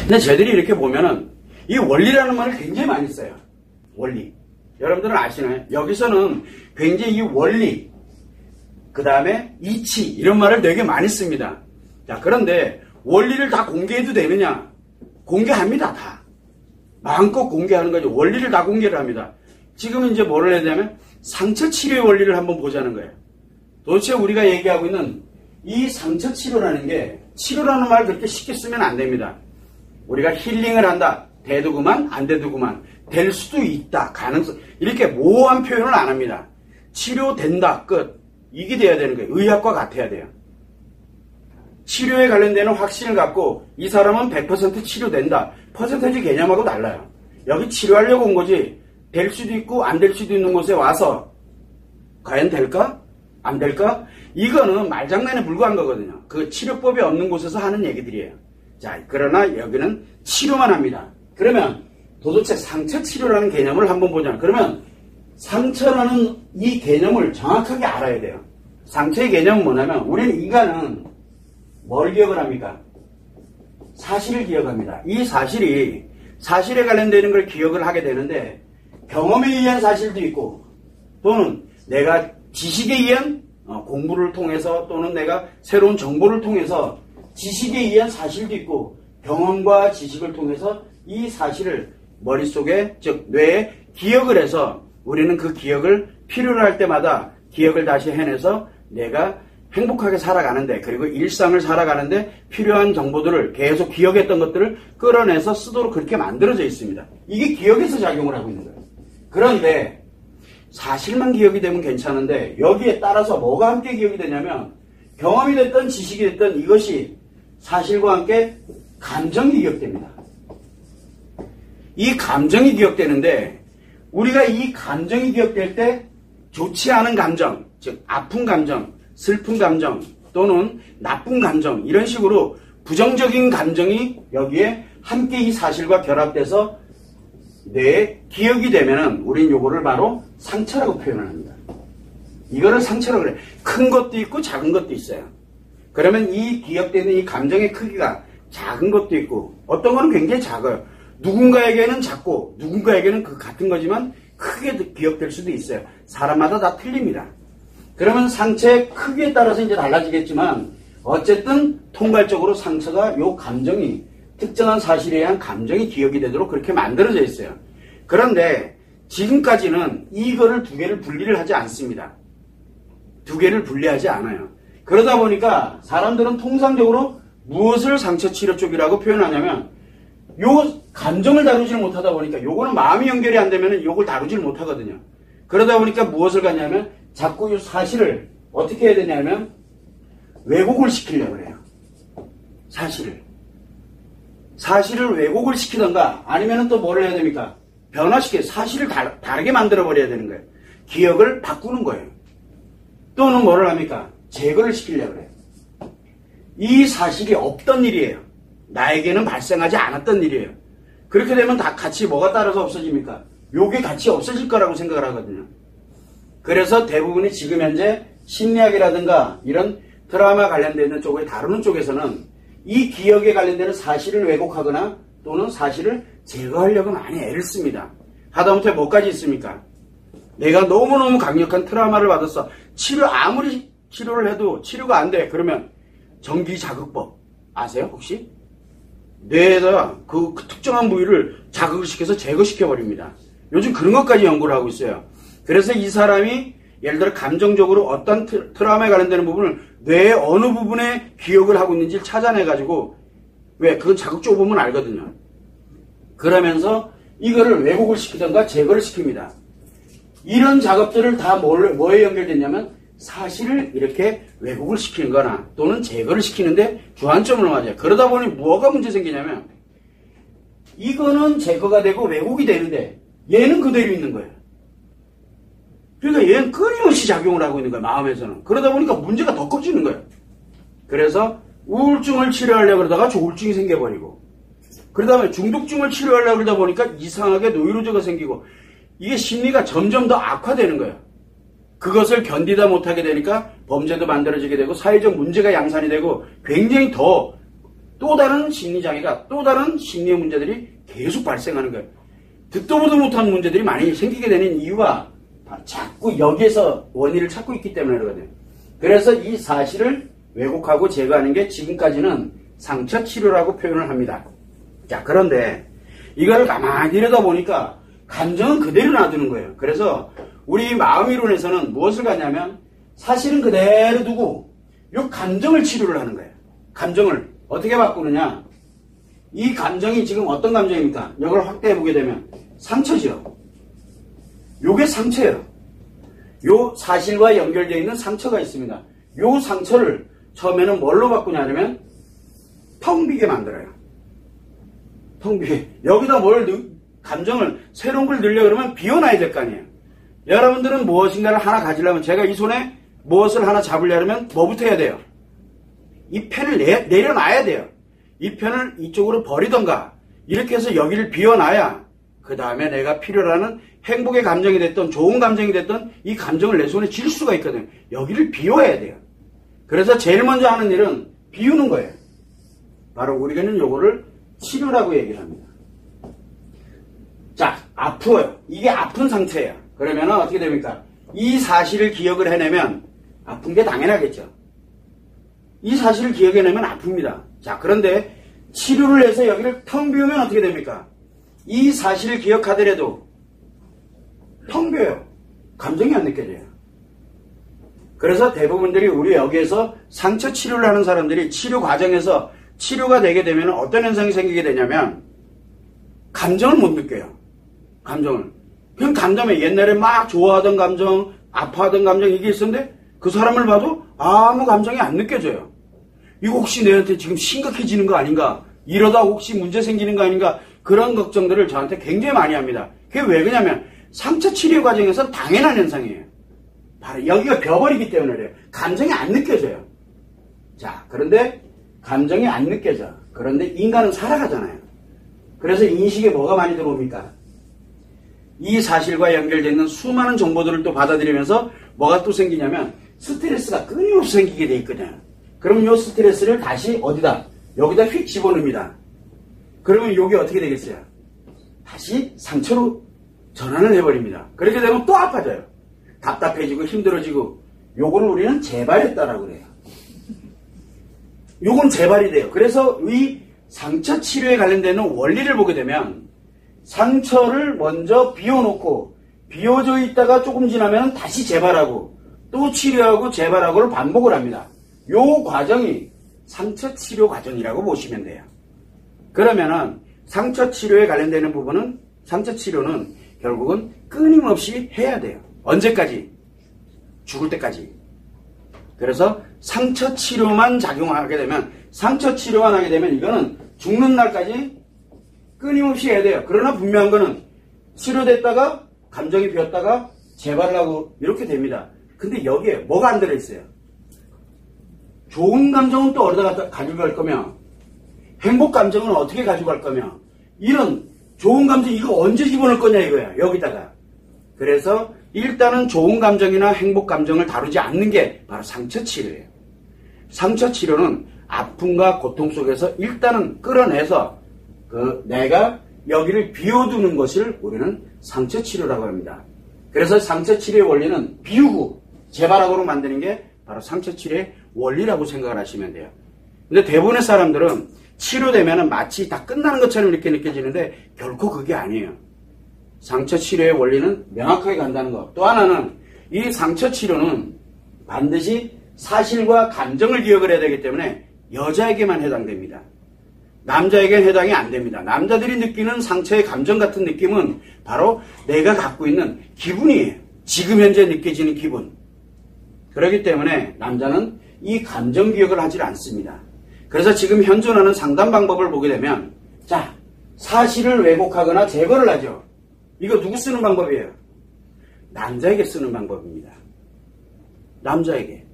근데 쟤들이 이렇게 보면은 이 원리라는 말을 굉장히 많이 써요. 원리. 여러분들은 아시나요? 여기서는 굉장히 이 원리, 그 다음에 이치, 이런 말을 되게 많이 씁니다. 자, 그런데 원리를 다 공개해도 되느냐? 공개합니다, 다. 마음껏 공개하는 거죠. 원리를 다 공개를 합니다. 지금 이제 뭐를 해야 되냐면 상처 치료의 원리를 한번 보자는 거예요. 도대체 우리가 얘기하고 있는 이 상처 치료라는 게, 치료라는 말 그렇게 쉽게 쓰면 안 됩니다. 우리가 힐링을 한다. 돼도 그만, 안 돼도 그만. 될 수도 있다. 가능성. 이렇게 모호한 표현을 안 합니다. 치료된다. 끝. 이게 돼야 되는 거예요. 의학과 같아야 돼요. 치료에 관련되는 확신을 갖고 이 사람은 100% 치료된다. 퍼센테이지 개념하고 달라요. 여기 치료하려고 온 거지. 될 수도 있고 안 될 수도 있는 곳에 와서 과연 될까? 안 될까? 이거는 말장난에 불과한 거거든요. 그 치료법이 없는 곳에서 하는 얘기들이에요. 자, 그러나 여기는 치료만 합니다. 그러면 도대체 상처 치료라는 개념을 한번 보자. 그러면 상처라는 이 개념을 정확하게 알아야 돼요. 상처의 개념은 뭐냐면 우리는 인간은 뭘 기억을 합니까? 사실을 기억합니다. 이 사실이 사실에 관련되는 걸 기억을 하게 되는데 경험에 의한 사실도 있고 또는 내가 지식에 의한 공부를 통해서 또는 내가 새로운 정보를 통해서 지식에 의한 사실도 있고 경험과 지식을 통해서 이 사실을 머릿속에 즉 뇌에 기억을 해서 우리는 그 기억을 필요로 할 때마다 기억을 다시 해내서 내가 행복하게 살아가는데 그리고 일상을 살아가는데 필요한 정보들을 계속 기억했던 것들을 끌어내서 쓰도록 그렇게 만들어져 있습니다. 이게 기억에서 작용을 하고 있는 거예요. 그런데 사실만 기억이 되면 괜찮은데 여기에 따라서 뭐가 함께 기억이 되냐면 경험이 됐든 지식이 됐든 이것이 사실과 함께 감정이 기억됩니다. 이 감정이 기억되는데 우리가 이 감정이 기억될 때 좋지 않은 감정, 즉 아픈 감정, 슬픈 감정 또는 나쁜 감정 이런 식으로 부정적인 감정이 여기에 함께 이 사실과 결합돼서 뇌에 기억이 되면은 우린 요거를 바로 상처라고 표현을 합니다. 이거를 상처라고 그래. 큰 것도 있고 작은 것도 있어요. 그러면 이 기억되는 이 감정의 크기가 작은 것도 있고 어떤 거는 굉장히 작아요. 누군가에게는 작고 누군가에게는 그 같은 거지만 크게 기억될 수도 있어요. 사람마다 다 틀립니다. 그러면 상처의 크기에 따라서 이제 달라지겠지만 어쨌든 통괄적으로 상처가 요 감정이 특정한 사실에 의한 감정이 기억이 되도록 그렇게 만들어져 있어요. 그런데 지금까지는 이거를 두 개를 분리를 하지 않습니다. 두 개를 분리하지 않아요. 그러다 보니까 사람들은 통상적으로 무엇을 상처치료 쪽이라고 표현하냐면 요 감정을 다루지를 못하다 보니까 요거는 마음이 연결이 안 되면 요걸 다루지를 못하거든요. 그러다 보니까 무엇을 갖냐면 자꾸 이 사실을 어떻게 해야 되냐면 왜곡을 시키려고 해요. 사실을 왜곡을 시키던가 아니면 또 뭐를 해야 됩니까? 변화시켜 사실을 다르게 만들어버려야 되는 거예요. 기억을 바꾸는 거예요. 또는 뭐를 합니까? 제거를 시키려고 해요. 이 사실이 없던 일이에요. 나에게는 발생하지 않았던 일이에요. 그렇게 되면 다 같이 뭐가 따라서 없어집니까? 요게 같이 없어질 거라고 생각을 하거든요. 그래서 대부분이 지금 현재 심리학이라든가 이런 트라우마 관련되는 쪽을 다루는 쪽에서는 이 기억에 관련되는 사실을 왜곡하거나 또는 사실을 제거하려고 많이 애를 씁니다. 하다못해 뭐까지 있습니까? 내가 너무너무 강력한 트라우마를 받았어. 아무리 치료를 해도 치료가 안 돼. 그러면 전기자극법 아세요 혹시? 뇌에다 그 특정한 부위를 자극을 시켜서 제거시켜버립니다. 요즘 그런 것까지 연구를 하고 있어요. 그래서 이 사람이 예를 들어 감정적으로 어떤 트라우마에 관련되는 부분을 뇌의 어느 부분에 기억을 하고 있는지를 찾아내가지고 그건 자극 줘 보면 알거든요. 그러면서 이거를 왜곡을 시키던가 제거를 시킵니다. 이런 작업들을 다 뭐에 연결됐냐면 사실을 이렇게 왜곡을 시키는 거나 또는 제거를 시키는데 주안점을 맞아요. 그러다 보니 뭐가 문제 생기냐면 이거는 제거가 되고 왜곡이 되는데 얘는 그대로 있는 거예요. 그러니까 얘는 끊임없이 작용을 하고 있는 거예요. 마음에서는. 그러다 보니까 문제가 더 커지는 거예요. 그래서 우울증을 치료하려고 그러다가 조울증이 생겨버리고 그 다음에 중독증을 치료하려고 그러다 보니까 이상하게 노이로제가 생기고 이게 심리가 점점 더 악화되는 거예요. 그것을 견디다 못하게 되니까 범죄도 만들어지게 되고 사회적 문제가 양산이 되고 굉장히 더 또 다른 심리장애가, 또 다른 심리의 문제들이 계속 발생하는 거예요. 듣도 보도 못한 문제들이 많이 생기게 되는 이유가 자꾸 여기에서 원인을 찾고 있기 때문에 그러거든요. 그래서 이 사실을 왜곡하고 제거하는 게 지금까지는 상처치료라고 표현을 합니다. 자, 그런데 이걸 가만히 들여다보니까 감정은 그대로 놔두는 거예요. 그래서 우리 마음이론에서는 무엇을 갖냐면 사실은 그대로 두고 이 감정을 치료를 하는 거예요. 감정을 어떻게 바꾸느냐. 이 감정이 지금 어떤 감정입니까? 이걸 확대해 보게 되면 상처죠. 요게 상처예요. 요 사실과 연결되어 있는 상처가 있습니다. 요 상처를 처음에는 뭘로 바꾸냐면 텅 비게 만들어요. 텅 비게. 여기다 감정을 새로운 걸 넣으려 그러면 비워놔야 될 거 아니에요. 여러분들은 무엇인가를 하나 가지려면 제가 이 손에 무엇을 하나 잡으려면 뭐부터 해야 돼요? 이 펜을 내려놔야 돼요. 이 펜을 이쪽으로 버리던가 이렇게 해서 여기를 비워놔야 그 다음에 내가 필요로 하는 행복의 감정이 됐던 좋은 감정이 됐던 이 감정을 내 손에 쥘 수가 있거든요. 여기를 비워야 돼요. 그래서 제일 먼저 하는 일은 비우는 거예요. 바로 우리는 요거를 치료라고 얘기를 합니다. 자, 아파요. 이게 아픈 상태예요. 그러면 어떻게 됩니까? 이 사실을 기억을 해내면 아픈 게 당연하겠죠. 이 사실을 기억해내면 아픕니다. 자, 그런데 치료를 해서 여기를 텅 비우면 어떻게 됩니까? 이 사실을 기억하더라도 텅 비어요. 감정이 안 느껴져요. 그래서 대부분들이 우리 여기에서 상처 치료를 하는 사람들이 치료 과정에서 치료가 되게 되면 어떤 현상이 생기게 되냐면 감정을 못 느껴요. 감정을. 그냥 감정에 옛날에 막 좋아하던 감정, 아파하던 감정 이게 있었는데 그 사람을 봐도 아무 감정이 안 느껴져요. 이거 혹시 내한테 지금 심각해지는 거 아닌가? 이러다 혹시 문제 생기는 거 아닌가? 그런 걱정들을 저한테 굉장히 많이 합니다. 그게 왜 그러냐면 상처 치료 과정에서 당연한 현상이에요. 바로 여기가 벼버리기 때문에 그래요. 감정이 안 느껴져요. 자, 그런데 감정이 안 느껴져. 그런데 인간은 살아가잖아요. 그래서 인식에 뭐가 많이 들어옵니까? 이 사실과 연결되어 있는 수많은 정보들을 또 받아들이면서 뭐가 또 생기냐면 스트레스가 끊임없이 생기게 돼 있거든요. 그럼 이 스트레스를 다시 어디다? 여기다 휙 집어넣습니다. 그러면 이게 어떻게 되겠어요? 다시 상처로 전환을 해버립니다. 그렇게 되면 또 아파져요. 답답해지고 힘들어지고 요거를 우리는 재발했다라고 그래요. 요건 재발이 돼요. 그래서 이 상처 치료에 관련되는 원리를 보게 되면 상처를 먼저 비워놓고 비워져 있다가 조금 지나면 다시 재발하고 또 치료하고 재발하고를 반복을 합니다. 요 과정이 상처 치료 과정이라고 보시면 돼요. 그러면은 상처 치료에 관련되는 부분은 상처 치료는 결국은 끊임없이 해야 돼요. 언제까지? 죽을 때까지. 그래서 상처 치료만 작용하게 되면 상처 치료만 하게 되면 이거는 죽는 날까지 끊임없이 해야 돼요. 그러나 분명한 거는 치료됐다가 감정이 비었다가 재발하고 이렇게 됩니다. 근데 여기에 뭐가 안 들어있어요? 좋은 감정은 또 어디다 가지고 갈 거며 행복 감정은 어떻게 가지고 갈 거며 이런 좋은 감정 이거 언제 집어넣을 거냐 이거야. 여기다가. 그래서 일단은 좋은 감정이나 행복 감정을 다루지 않는 게 바로 상처 치료예요. 상처 치료는 아픔과 고통 속에서 일단은 끌어내서 내가 여기를 비워두는 것을 우리는 상처 치료라고 합니다. 그래서 상처 치료의 원리는 비우고 재발하고로 만드는 게 바로 상처 치료의 원리라고 생각을 하시면 돼요. 근데 대부분의 사람들은 치료되면 마치 다 끝나는 것처럼 이렇게 느껴지는데 결코 그게 아니에요. 상처 치료의 원리는 명확하게 간다는 것. 또 하나는 이 상처 치료는 반드시 사실과 감정을 기억을 해야 되기 때문에 여자에게만 해당됩니다. 남자에게는 해당이 안 됩니다. 남자들이 느끼는 상처의 감정 같은 느낌은 바로 내가 갖고 있는 기분이에요. 지금 현재 느껴지는 기분. 그렇기 때문에 남자는 이 감정 기억을 하지 않습니다. 그래서 지금 현존하는 상담 방법을 보게 되면 자, 사실을 왜곡하거나 제거를 하죠. 이거 누구 쓰는 방법이에요? 남자에게 쓰는 방법입니다. 남자에게.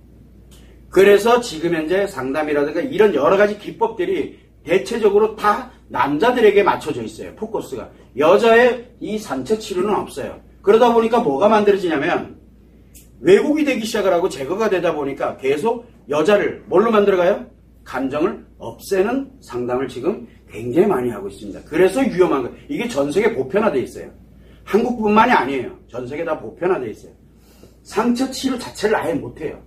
그래서 지금 현재 상담이라든가 이런 여러 가지 기법들이 대체적으로 다 남자들에게 맞춰져 있어요. 포커스가. 여자의 이 상처 치료는 없어요. 그러다 보니까 뭐가 만들어지냐면 왜곡이 되기 시작을 하고 제거가 되다 보니까 계속 여자를 뭘로 만들어가요? 감정을 없애는 상담을 지금 굉장히 많이 하고 있습니다. 그래서 위험한 거예요. 이게 전 세계 보편화되어 있어요. 한국뿐만이 아니에요. 전 세계 다 보편화되어 있어요. 상처 치료 자체를 아예 못해요.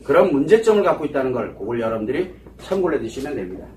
그런 문제점을 갖고 있다는 걸 그걸 여러분들이 참고를 해두시면 됩니다.